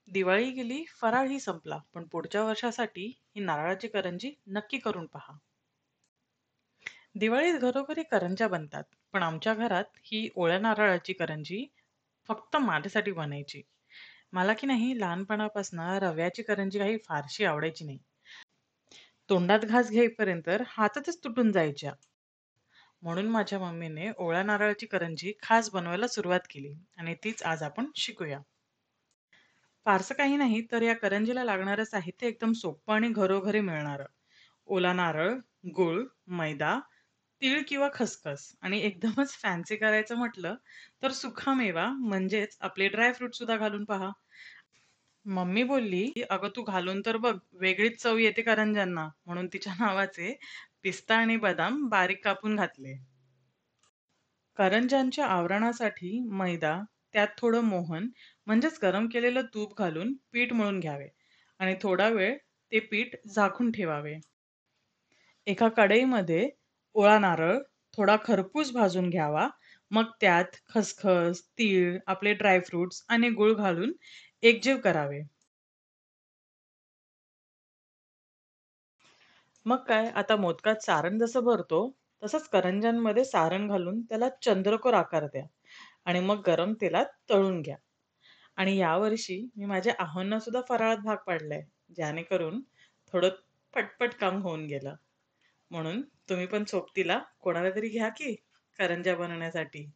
दिवाळी गेली, फराळही संपला, पण पुढच्या वर्षासाठी ही नारळाची करंजी नक्की करून पहा. दिवाळीत घरोघरी करंज्या बनतात, पण आमच्या घरात ही ओल्या नारळाची करंजी फक्त माझ्यासाठी बनायची. मला की नाही लहानपणापासून रव्याची करंजी काही फारशी आवडायची नाही. तोंडात घास घेईपर्यंत हातातच तुटून जायच्या. म्हणून माझ्या मम्मीने ओळ्या नारळाची करंजी खास बनवायला सुरुवात केली आणि तीच आज आपण शिकूया. फारसं काही नाही, तर या करंजीला लागणारं साहित्य एकदम सोपं आणि घरोघरी मिळणारं. ओला नारळ, गूळ, मैदा, तीळ किंवा खसखस आणि एकदमच फॅन्सी करायचं म्हटलं तर सुखा मेवा म्हणजेच आपले ड्राय फ्रूट सुद्धा घालून पहा. मम्मी बोलली, की "अगं तू घालून तर बघ, वेगळीच चव येते करंज्यांना." म्हणून तिच्या नावाचे पिस्ता आणि बदाम बारीक कापून घातले. करंज्यांच्या आवरणासाठी मैदा, त्यात थोडं मोहन म्हणजेच गरम केलेलं तूप घालून पीठ मळून घ्यावे आणि थोडा वेळ ते पीठ झाकून ठेवावे. एका कढईमध्ये ओला नारळ, थोडा खरपूस भाजून घ्यावा. मग त्यात खसखस, तीळ, आपले ड्रायफ्रुट्स आणि गूळ घालून एकजीव करावे. मग काय, आता मोदकात सारण जसं भरतो, तसंच करंज्यांमध्ये सारण घालून त्याला चंद्रकोर आकार द्या आणि मग गरम तेलात तळून घ्या. आणि यावर्षी मी माझ्या आहोंना सुद्धा फराळात भाग पाडलाय, जेणेकरून थोडं पटपट काम होऊन गेलं. म्हणून तुम्ही पण सोबतीला कोणाला तरी घ्या की करंज्या बनवण्यासाठी.